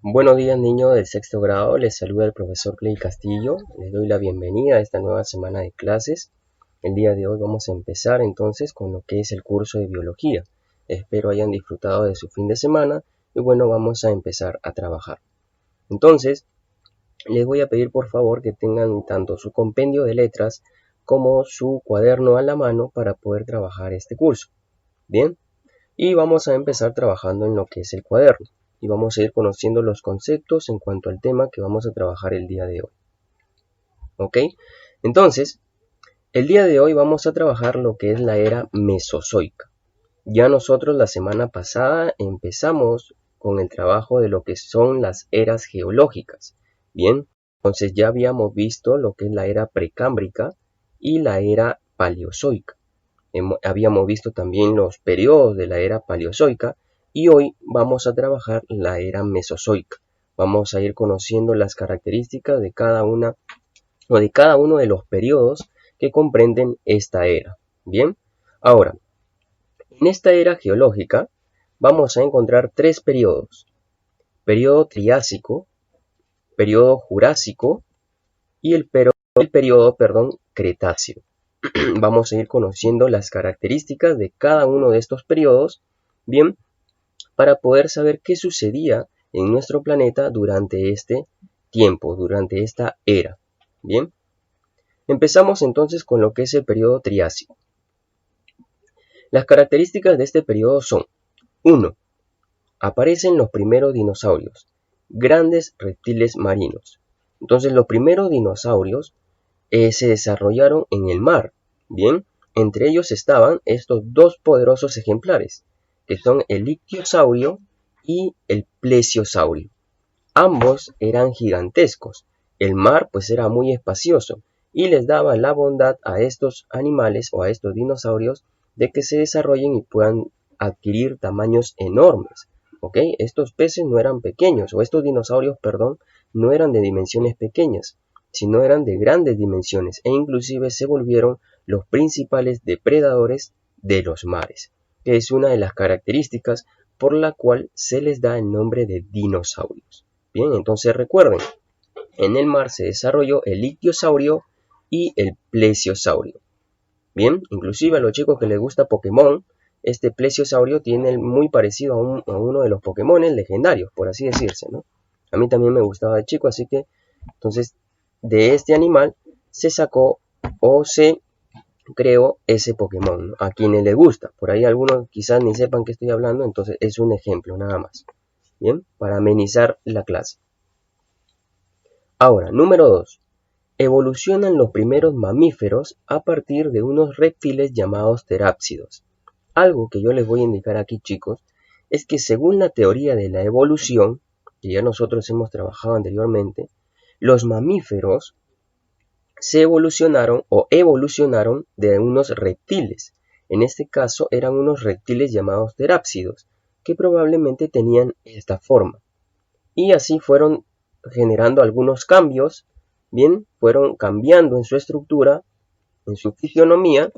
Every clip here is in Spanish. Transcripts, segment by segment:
Buenos días, niños del sexto grado, les saluda el profesor Clay Castillo. Les doy la bienvenida a esta nueva semana de clases. El día de hoy vamos a empezar entonces con lo que es el curso de biología. Espero hayan disfrutado de su fin de semana y bueno, vamos a empezar a trabajar. Entonces, les voy a pedir por favor que tengan tanto su compendio de letras como su cuaderno a la mano para poder trabajar este curso. Bien, y vamos a empezar trabajando en lo que es el cuaderno. Y vamos a ir conociendo los conceptos en cuanto al tema que vamos a trabajar el día de hoy. ¿Ok? Entonces, el día de hoy vamos a trabajar lo que es la era mesozoica. Ya nosotros la semana pasada empezamos con el trabajo de lo que son las eras geológicas. Bien, entonces ya habíamos visto lo que es la era precámbrica y la era paleozoica. Habíamos visto también los periodos de la era paleozoica y hoy vamos a trabajar la era mesozoica. Vamos a ir conociendo las características de cada una o de cada uno de los periodos que comprenden esta era. Bien, ahora, en esta era geológica vamos a encontrar tres periodos: periodo Triásico, periodo Jurásico y el periodo Cretáceo. Vamos a ir conociendo las características de cada uno de estos periodos, bien, para poder saber qué sucedía en nuestro planeta durante este tiempo, durante esta era. Bien, empezamos entonces con lo que es el periodo Triásico. Las características de este periodo son: 1. Aparecen los primeros dinosaurios, grandes reptiles marinos. Entonces los primeros dinosaurios se desarrollaron en el mar. Bien, entre ellos estaban estos dos poderosos ejemplares, que son el ictiosaurio y el plesiosaurio. Ambos eran gigantescos. El mar pues era muy espacioso y les daba la bondad a estos animales o a estos dinosaurios de que se desarrollen y puedan adquirir tamaños enormes. ¿Ok? Estos peces no eran pequeños, o estos dinosaurios, perdón, no eran de dimensiones pequeñas, sino eran de grandes dimensiones e inclusive se volvieron los principales depredadores de los mares, que es una de las características por la cual se les da el nombre de dinosaurios. Bien, entonces recuerden, en el mar se desarrolló el ictiosaurio y el plesiosaurio. Bien, inclusive a los chicos que les gusta Pokémon, este plesiosaurio tiene muy parecido a uno de los Pokémon legendarios, por así decirse, ¿no? A mí también me gustaba de chico, así que entonces de este animal se sacó o se creó ese Pokémon, ¿no? A quienes les gusta. Por ahí algunos quizás ni sepan qué estoy hablando, entonces es un ejemplo nada más. Bien, para amenizar la clase. Ahora, número 2. Evolucionan los primeros mamíferos a partir de unos reptiles llamados terápsidos. Algo que yo les voy a indicar aquí, chicos, es que según la teoría de la evolución, que ya nosotros hemos trabajado anteriormente, los mamíferos se evolucionaron de unos reptiles. En este caso eran unos reptiles llamados terápsidos, que probablemente tenían esta forma. Y así fueron generando algunos cambios, bien, fueron cambiando en su estructura, en su fisionomía,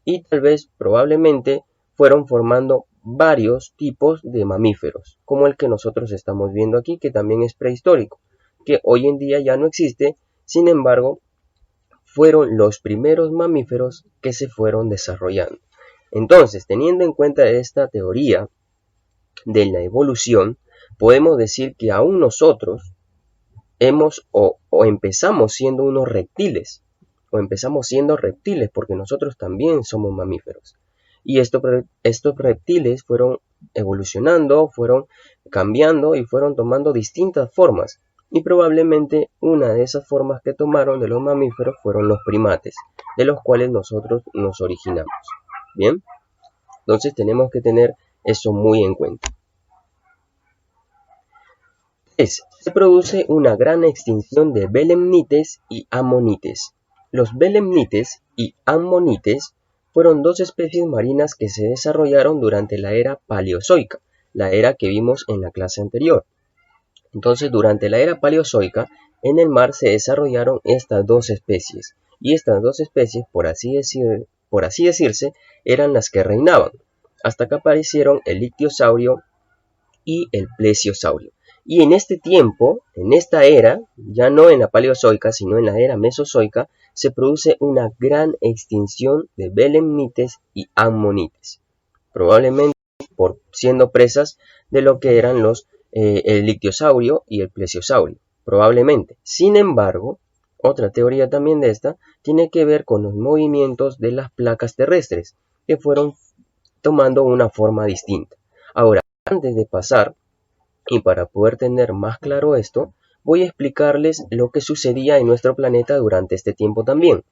y tal vez probablemente fueron formando varios tipos de mamíferos, como el que nosotros estamos viendo aquí, que también es prehistórico, que hoy en día ya no existe. Sin embargo, fueron los primeros mamíferos que se fueron desarrollando. Entonces, teniendo en cuenta esta teoría de la evolución, podemos decir que aún nosotros hemos o empezamos siendo unos reptiles, o empezamos siendo reptiles porque nosotros también somos mamíferos. Y estos reptiles fueron evolucionando, fueron cambiando y fueron tomando distintas formas. Y probablemente una de esas formas que tomaron de los mamíferos fueron los primates, de los cuales nosotros nos originamos. Bien, entonces tenemos que tener eso muy en cuenta. Se produce una gran extinción de belemnites y ammonites. Los belemnites y ammonites fueron dos especies marinas que se desarrollaron durante la era paleozoica, la era que vimos en la clase anterior. Entonces, durante la era paleozoica, en el mar se desarrollaron estas dos especies, y estas dos especies, por así decirse, eran las que reinaban, hasta que aparecieron el ictiosaurio y el plesiosaurio. Y en este tiempo, en esta era, ya no en la paleozoica, sino en la era mesozoica, se produce una gran extinción de belemnites y ammonites, probablemente por siendo presas de lo que eran el ictiosaurio y el plesiosaurio, probablemente. Sin embargo, otra teoría también de esta tiene que ver con los movimientos de las placas terrestres, que fueron tomando una forma distinta. Ahora, antes de pasar, y para poder tener más claro esto, voy a explicarles lo que sucedía en nuestro planeta durante este tiempo también.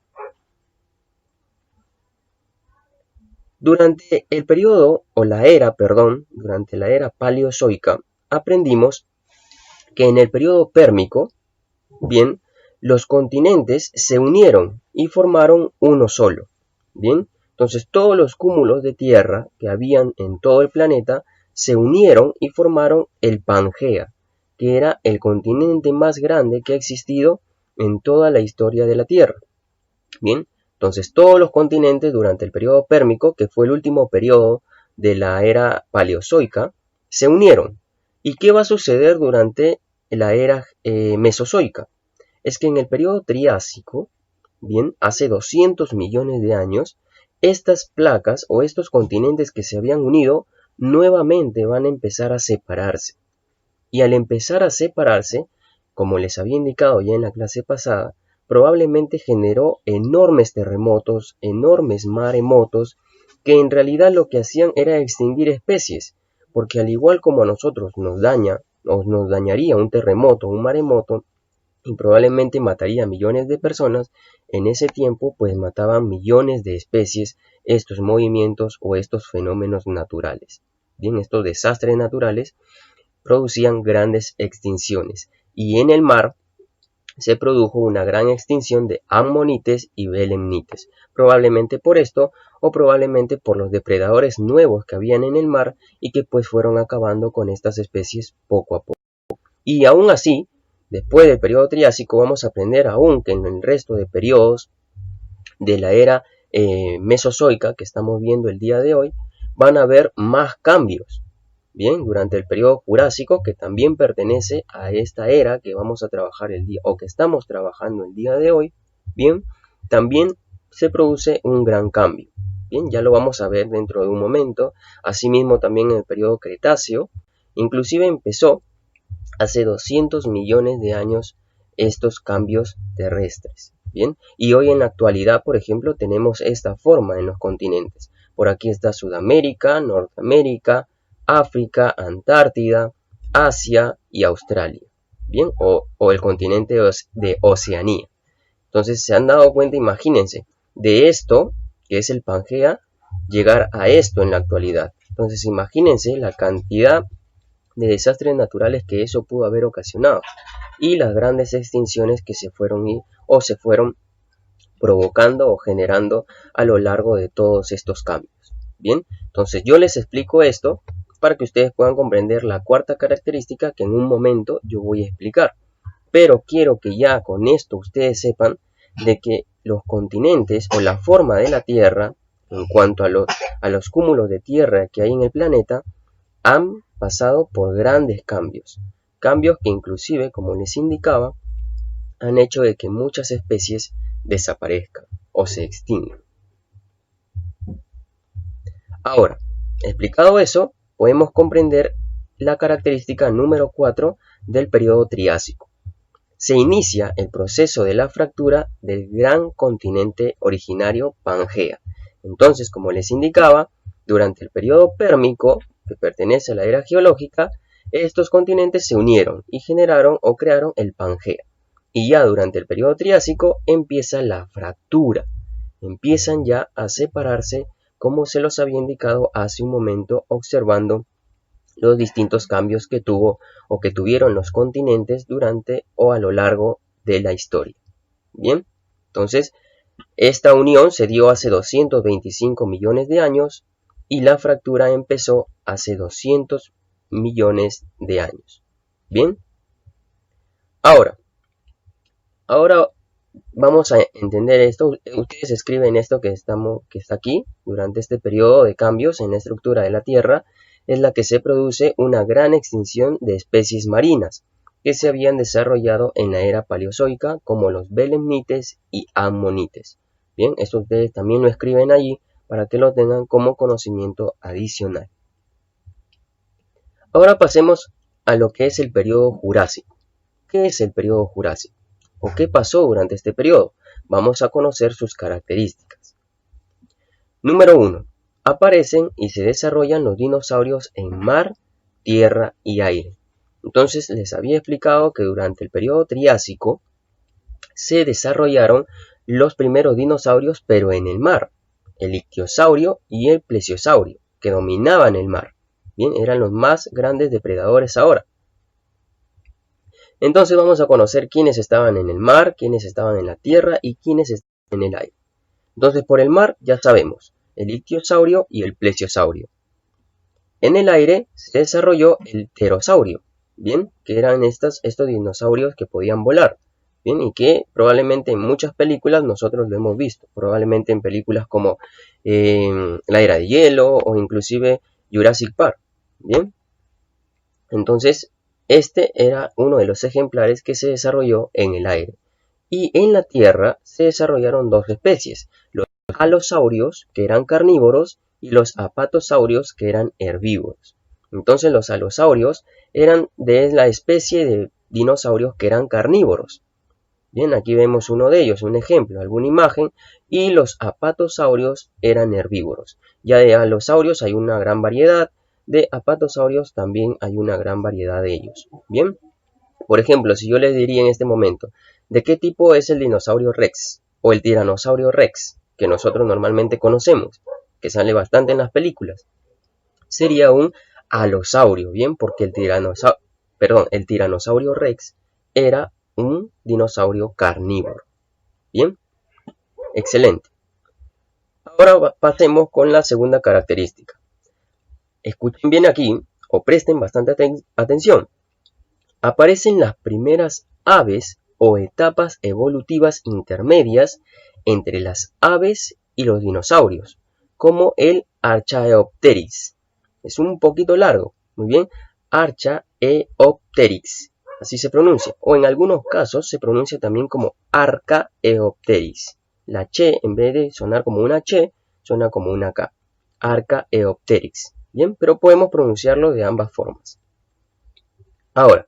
Durante el periodo, o la era, perdón, durante la era paleozoica, aprendimos que en el periodo pérmico, bien, los continentes se unieron y formaron uno solo, bien. Entonces todos los cúmulos de tierra que habían en todo el planeta se unieron y formaron el Pangea, que era el continente más grande que ha existido en toda la historia de la Tierra. Bien, entonces todos los continentes durante el periodo pérmico, que fue el último periodo de la era paleozoica, se unieron. ¿Y qué va a suceder durante la era mesozoica? Es que en el periodo triásico, bien, hace 200 millones de años, estas placas o estos continentes que se habían unido nuevamente van a empezar a separarse. Y al empezar a separarse, como les había indicado ya en la clase pasada, probablemente generó enormes terremotos, enormes maremotos, que en realidad lo que hacían era extinguir especies, porque al igual como a nosotros nos daña o nos dañaría un terremoto, un maremoto, y probablemente mataría a millones de personas, en ese tiempo pues mataban millones de especies estos movimientos o estos fenómenos naturales. Bien, estos desastres naturales producían grandes extinciones y en el mar se produjo una gran extinción de ammonites y belemnites, probablemente por esto o probablemente por los depredadores nuevos que habían en el mar y que pues fueron acabando con estas especies poco a poco. Y aún así, después del periodo triásico vamos a aprender aún que en el resto de periodos de la era mesozoica que estamos viendo el día de hoy, van a haber más cambios. Bien, durante el periodo jurásico, que también pertenece a esta era que vamos a trabajar el día o que estamos trabajando el día de hoy, bien, también se produce un gran cambio. Bien, ya lo vamos a ver dentro de un momento. Asimismo, también en el periodo cretáceo, inclusive empezó hace 200 millones de años estos cambios terrestres. Bien, y hoy en la actualidad, por ejemplo, tenemos esta forma en los continentes. Por aquí está Sudamérica, Norteamérica, África, Antártida, Asia y Australia. Bien, o el continente de Oceanía. Entonces se han dado cuenta, imagínense, de esto, que es el Pangea, llegar a esto en la actualidad. Entonces imagínense la cantidad de desastres naturales que eso pudo haber ocasionado y las grandes extinciones que se fueron provocando o generando a lo largo de todos estos cambios. Bien, entonces yo les explico esto para que ustedes puedan comprender la cuarta característica que en un momento yo voy a explicar. Pero quiero que ya con esto ustedes sepan de que los continentes o la forma de la Tierra en cuanto a los cúmulos de tierra que hay en el planeta han pasado por grandes cambios, cambios que inclusive, como les indicaba, han hecho de que muchas especies desaparezcan o se extingan. Ahora, explicado eso, podemos comprender la característica número 4 del periodo triásico. Se inicia el proceso de la fractura del gran continente originario Pangea. Entonces, como les indicaba, durante el periodo pérmico, que pertenece a la era geológica, estos continentes se unieron y generaron o crearon el Pangea. Y ya durante el periodo triásico empieza la fractura. Empiezan ya a separarse, como se los había indicado hace un momento, observando los distintos cambios que tuvo o que tuvieron los continentes durante o a lo largo de la historia. Bien, entonces esta unión se dio hace 225 millones de años y la fractura empezó hace 200 millones de años. Bien, ahora vamos a entender esto. Ustedes escriben esto que está aquí durante este periodo de cambios en la estructura de la Tierra. es la que se produce una gran extinción de especies marinas que se habían desarrollado en la era paleozoica, como los belemnites y ammonites. Bien, esto ustedes también lo escriben allí para que lo tengan como conocimiento adicional. Ahora pasemos a lo que es el periodo Jurásico. ¿Qué es el periodo Jurásico? ¿O qué pasó durante este periodo? Vamos a conocer sus características. Número 1. Aparecen y se desarrollan los dinosaurios en mar, tierra y aire. Entonces les había explicado que durante el periodo Triásico se desarrollaron los primeros dinosaurios, pero en el mar, el ictiosaurio y el plesiosaurio, que dominaban el mar. Bien, eran los más grandes depredadores ahora. Entonces vamos a conocer quiénes estaban en el mar, quiénes estaban en la tierra y quiénes estaban en el aire. Entonces por el mar ya sabemos, el ictiosaurio y el plesiosaurio. En el aire se desarrolló el pterosaurio, bien, que eran estos dinosaurios que podían volar, bien, y que probablemente en muchas películas nosotros lo hemos visto, probablemente en películas como La Era de Hielo o inclusive Jurassic Park, bien. Entonces este era uno de los ejemplares que se desarrolló en el aire. Y en la tierra se desarrollaron dos especies, los alosaurios, que eran carnívoros, y los apatosaurios, que eran herbívoros. Entonces los alosaurios eran de la especie de dinosaurios que eran carnívoros. Bien, aquí vemos uno de ellos, un ejemplo, alguna imagen, y los apatosaurios eran herbívoros. Ya de alosaurios hay una gran variedad, de apatosaurios también hay una gran variedad de ellos. Bien, por ejemplo, si yo les diría en este momento, ¿de qué tipo es el dinosaurio Rex o el tiranosaurio Rex, que nosotros normalmente conocemos, que sale bastante en las películas? Sería un alosaurio, ¿bien? Porque el tiranosaurio Rex era un dinosaurio carnívoro. ¿Bien? Excelente. Ahora pasemos con la segunda característica. Escuchen bien aquí o presten bastante atención. Aparecen las primeras aves o etapas evolutivas intermedias entre las aves y los dinosaurios, como el Archaeopteryx. Es un poquito largo, muy bien, Archaeopteryx, así se pronuncia, o en algunos casos se pronuncia también como Archaeopteryx. La Ch, en vez de sonar como una Ch, suena como una K, Archaeopteryx, bien, pero podemos pronunciarlo de ambas formas. Ahora,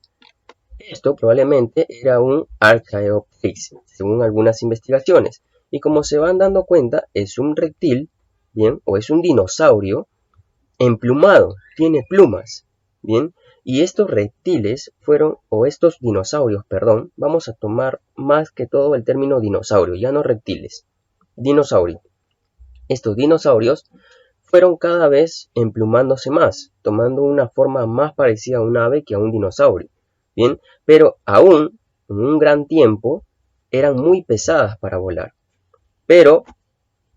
esto probablemente era un Archaeopteryx, según algunas investigaciones, y como se van dando cuenta, es un reptil, bien, o es un dinosaurio emplumado, tiene plumas, bien, y estos reptiles fueron, o estos dinosaurios, perdón, vamos a tomar más que todo el término dinosaurio, ya no reptiles, dinosaurio. Estos dinosaurios fueron cada vez emplumándose más, tomando una forma más parecida a un ave que a un dinosaurio. Bien, pero aún en un gran tiempo eran muy pesadas para volar. Pero,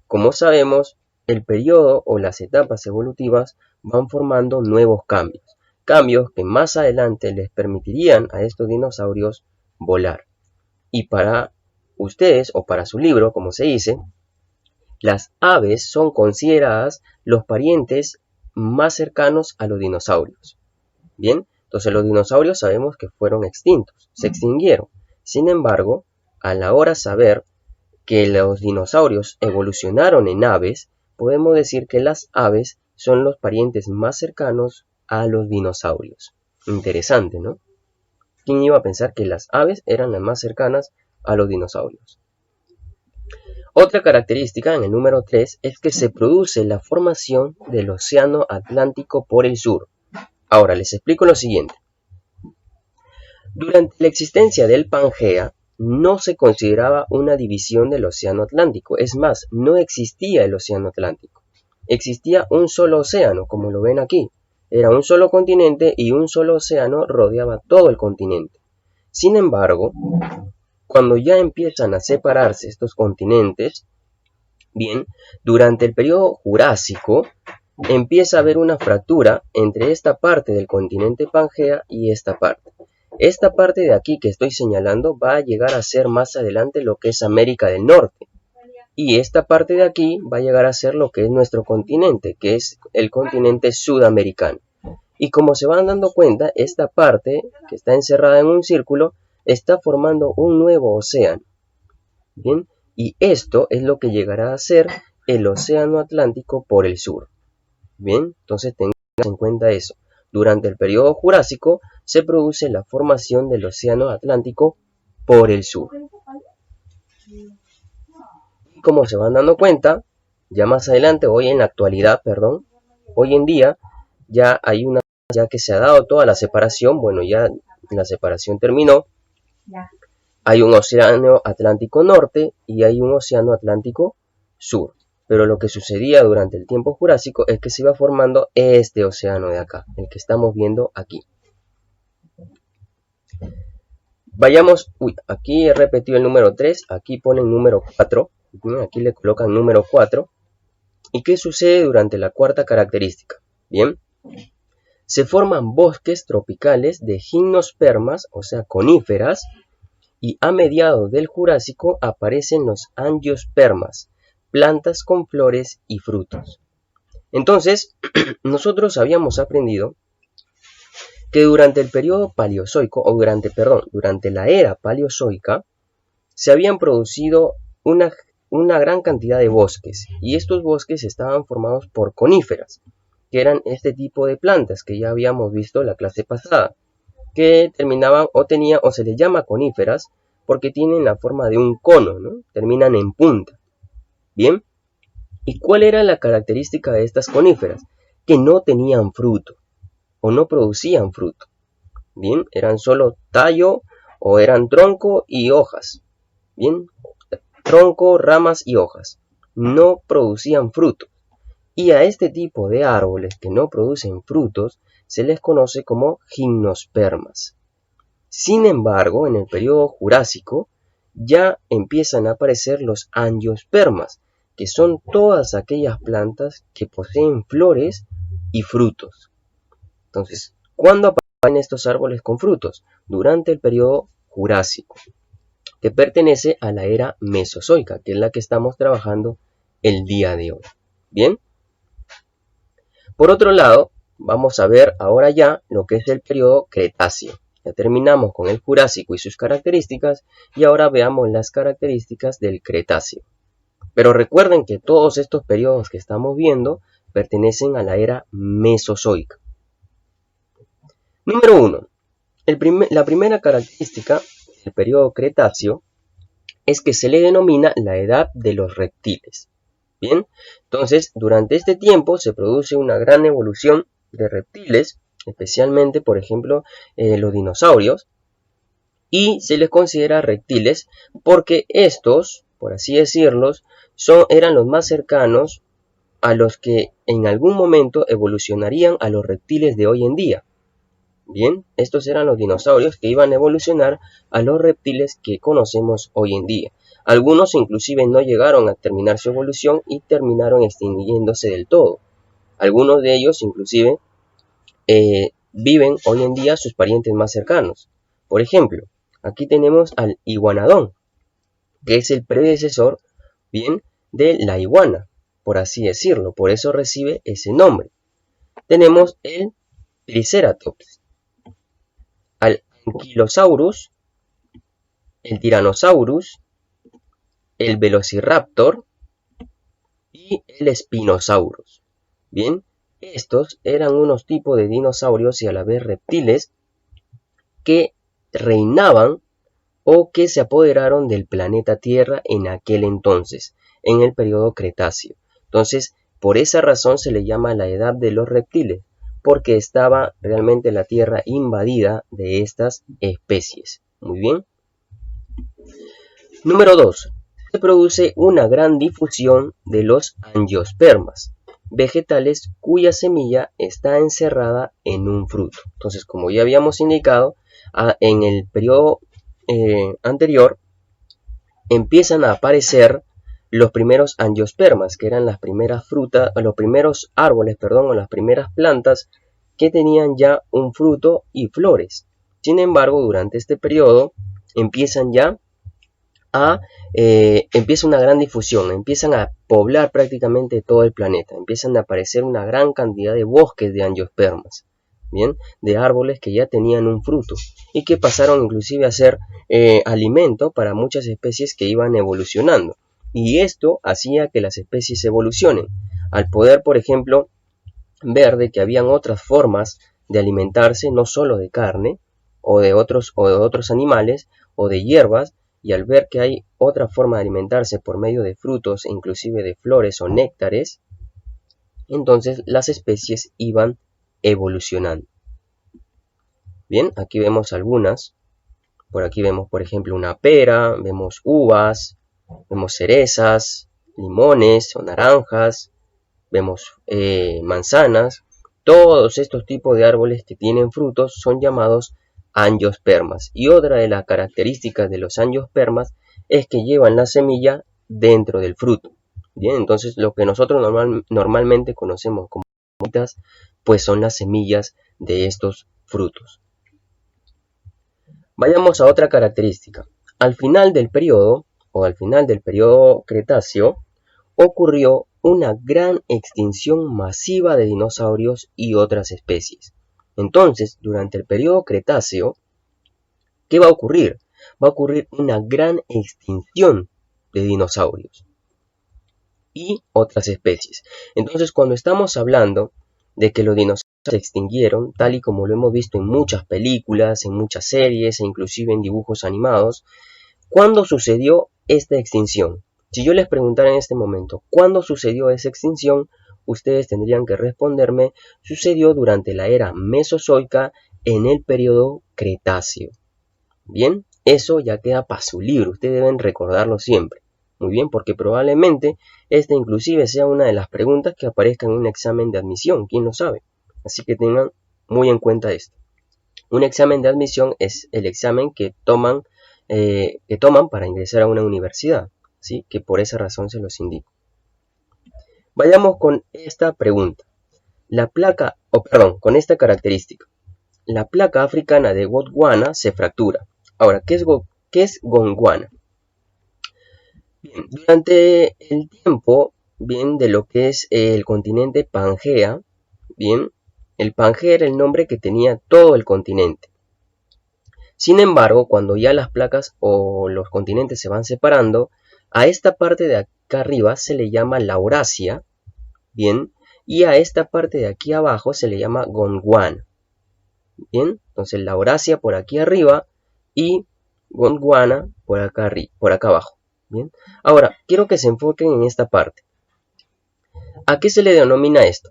como sabemos, el periodo o las etapas evolutivas van formando nuevos cambios. Cambios que más adelante les permitirían a estos dinosaurios volar. Y para ustedes, o para su libro, como se dice, las aves son consideradas los parientes más cercanos a los dinosaurios. Bien, entonces los dinosaurios sabemos que fueron extintos, se extinguieron. Sin embargo, a la hora de saber que los dinosaurios evolucionaron en aves, podemos decir que las aves son los parientes más cercanos a los dinosaurios. Interesante, ¿no? ¿Quién iba a pensar que las aves eran las más cercanas a los dinosaurios? Otra característica en el número 3 es que se produce la formación del océano Atlántico por el sur. Ahora les explico lo siguiente. Durante la existencia del Pangea no se consideraba una división del océano Atlántico, es más, no existía el océano Atlántico. Existía un solo océano, como lo ven aquí. Era un solo continente y un solo océano rodeaba todo el continente. Sin embargo, cuando ya empiezan a separarse estos continentes, bien, durante el periodo Jurásico empieza a haber una fractura entre esta parte del continente Pangea y esta parte. Esta parte de aquí que estoy señalando va a llegar a ser más adelante lo que es América del Norte. Y esta parte de aquí va a llegar a ser lo que es nuestro continente, que es el continente sudamericano. Y como se van dando cuenta, esta parte que está encerrada en un círculo está formando un nuevo océano. Bien, y esto es lo que llegará a ser el océano Atlántico por el sur. Bien, entonces tengamos en cuenta eso. Durante el periodo Jurásico se produce la formación del océano Atlántico por el sur. Y como se van dando cuenta, ya más adelante, hoy en día, ya hay ya que se ha dado toda la separación, bueno, ya la separación terminó. Hay un océano Atlántico Norte y hay un océano Atlántico Sur. Pero lo que sucedía durante el tiempo Jurásico es que se iba formando este océano de acá, el que estamos viendo aquí. Vayamos, aquí he repetido el número 3, aquí ponen número 4, aquí le colocan número 4. ¿Y qué sucede durante la cuarta característica? Bien, se forman bosques tropicales de gimnospermas, o sea, coníferas, y a mediados del Jurásico aparecen los angiospermas, plantas con flores y frutos. Entonces, nosotros habíamos aprendido que durante el periodo paleozoico, o durante la era paleozoica, se habían producido una gran cantidad de bosques, y estos bosques estaban formados por coníferas, que eran este tipo de plantas que ya habíamos visto la clase pasada, que terminaban o se les llama coníferas porque tienen la forma de un cono, ¿no? Terminan en punta. Bien, ¿y cuál era la característica de estas coníferas? Que no tenían fruto o no producían fruto. Bien, eran solo tallo o eran tronco y hojas. Bien, tronco, ramas y hojas. No producían fruto. Y a este tipo de árboles que no producen frutos se les conoce como gimnospermas. Sin embargo, en el periodo Jurásico ya empiezan a aparecer los angiospermas, que son todas aquellas plantas que poseen flores y frutos. Entonces, ¿cuándo aparecen estos árboles con frutos? Durante el periodo Jurásico, que pertenece a la era Mesozoica, que es la que estamos trabajando el día de hoy. Bien. Por otro lado, vamos a ver ahora ya lo que es el periodo Cretáceo. Ya terminamos con el Jurásico y sus características y ahora veamos las características del Cretáceo. Pero recuerden que todos estos periodos que estamos viendo pertenecen a la era Mesozoica. Número 1. La primera característica del periodo Cretáceo es que se le denomina la edad de los reptiles. Bien, entonces durante este tiempo se produce una gran evolución de reptiles, especialmente por ejemplo los dinosaurios, y se les considera reptiles porque estos, por así decirlos, eran los más cercanos a los que en algún momento evolucionarían a los reptiles de hoy en día. Bien, estos eran los dinosaurios que iban a evolucionar a los reptiles que conocemos hoy en día. Algunos inclusive no llegaron a terminar su evolución y terminaron extinguiéndose del todo. Algunos de ellos inclusive viven hoy en día sus parientes más cercanos. Por ejemplo, aquí tenemos al iguanodón, que es el predecesor, bien, de la iguana, por así decirlo. Por eso recibe ese nombre. Tenemos el Triceratops, al Ankylosaurus, el Tyrannosaurus, el Velociraptor y el Spinosaurus. Bien, estos eran unos tipos de dinosaurios y a la vez reptiles que reinaban o que se apoderaron del planeta Tierra en aquel entonces, en el periodo Cretáceo. Entonces, por esa razón se le llama la edad de los reptiles, porque estaba realmente la Tierra invadida de estas especies. Muy bien. Número 2. Se produce una gran difusión de los angiospermas, vegetales cuya semilla está encerrada en un fruto. Entonces, como ya habíamos indicado, en el periodo anterior empiezan a aparecer los primeros angiospermas, que eran las primeras frutas, los primeros árboles, o las primeras plantas que tenían ya un fruto y flores. Sin embargo, durante este periodo empiezan ya empieza una gran difusión, empiezan a poblar prácticamente todo el planeta, empiezan a aparecer una gran cantidad de bosques de angiospermas. bien, de árboles que ya tenían un fruto y que pasaron inclusive a ser alimento para muchas especies que iban evolucionando. Y esto hacía que las especies evolucionen, al poder, por ejemplo, ver de que habían otras formas de alimentarse, no solo de carne o de otros animales o de hierbas, y al ver que hay otra forma de alimentarse por medio de frutos e inclusive de flores o néctares, entonces las especies iban evolucionando. Bien, aquí vemos algunas. Por aquí vemos, por ejemplo, una pera, vemos uvas, vemos cerezas, limones o naranjas, vemos manzanas. Todos estos tipos de árboles que tienen frutos son llamados angiospermas. Y otra de las características de los angiospermas es que llevan la semilla dentro del fruto. Bien, entonces lo que nosotros normalmente conocemos como semillas, pues son las semillas de estos frutos. Vayamos a otra característica. Al final del periodo Cretáceo, ocurrió una gran extinción masiva de dinosaurios y otras especies. Entonces, durante el periodo Cretáceo, ¿qué va a ocurrir? Va a ocurrir una gran extinción de dinosaurios y otras especies. Entonces, cuando estamos hablando de que los dinosaurios se extinguieron, tal y como lo hemos visto en muchas películas, en muchas series e inclusive en dibujos animados, ¿cuándo sucedió esta extinción? Si yo les preguntara en este momento, ¿cuándo sucedió esa extinción? Ustedes tendrían que responderme, sucedió durante la era Mesozoica en el periodo Cretáceo. Bien, eso ya queda para su libro, ustedes deben recordarlo siempre. Muy bien, porque probablemente esta inclusive sea una de las preguntas que aparezca en un examen de admisión, quién lo sabe. Así que tengan muy en cuenta esto. Un examen de admisión es el examen que toman para ingresar a una universidad, ¿sí? Que por esa razón se los indico. Vayamos con esta pregunta. Con esta característica. La placa africana de Gondwana se fractura. Ahora, ¿qué es Gondwana? Bien, durante el tiempo, bien, de lo que es el continente Pangea, bien, el Pangea era el nombre que tenía todo el continente. Sin embargo, cuando ya las placas o los continentes se van separando, a esta parte de acá arriba se le llama Laurasia, bien, y a esta parte de aquí abajo se le llama Gondwana. Bien, entonces Laurasia por aquí arriba y Gondwana por acá abajo. Bien, ahora quiero que se enfoquen en esta parte. ¿A qué se le denomina esto?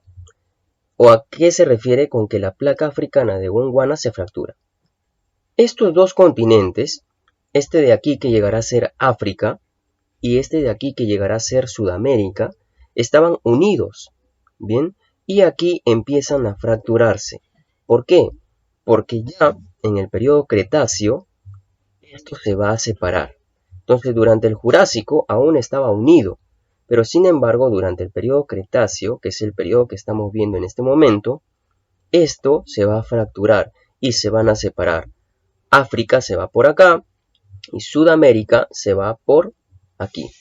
¿O a qué se refiere con que la placa africana de Gondwana se fractura? Estos dos continentes, este de aquí que llegará a ser África y este de aquí que llegará a ser Sudamérica, estaban unidos, ¿bien? Y aquí empiezan a fracturarse. ¿Por qué? Porque ya en el periodo Cretáceo esto se va a separar. Entonces durante el Jurásico aún estaba unido, pero sin embargo durante el periodo Cretáceo, que es el periodo que estamos viendo en este momento, esto se va a fracturar y se van a separar. África se va por acá y Sudamérica se va por aquí.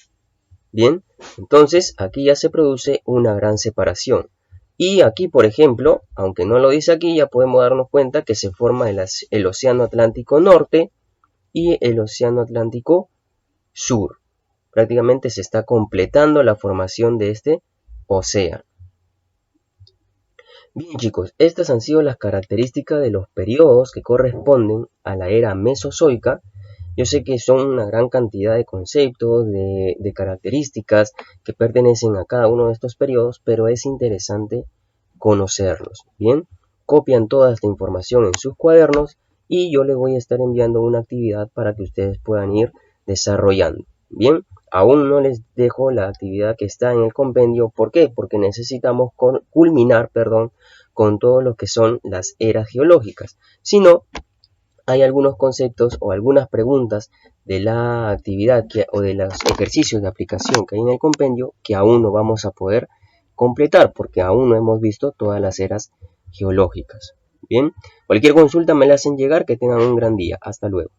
Bien, entonces aquí ya se produce una gran separación. Y aquí, por ejemplo, aunque no lo dice aquí, ya podemos darnos cuenta que se forma el Océano Atlántico Norte y el Océano Atlántico Sur. Prácticamente se está completando la formación de este océano. Bien chicos, estas han sido las características de los periodos que corresponden a la era Mesozoica. Yo sé que son una gran cantidad de conceptos, de características que pertenecen a cada uno de estos periodos, pero es interesante conocerlos. Bien, copian toda esta información en sus cuadernos y yo les voy a estar enviando una actividad para que ustedes puedan ir desarrollando. Bien, aún no les dejo la actividad que está en el compendio. ¿Por qué? Porque necesitamos culminar con todo lo que son las eras geológicas. Si no, hay algunos conceptos o algunas preguntas de la actividad o de los ejercicios de aplicación que hay en el compendio que aún no vamos a poder completar porque aún no hemos visto todas las eras geológicas. Bien, cualquier consulta me la hacen llegar, que tengan un gran día. Hasta luego.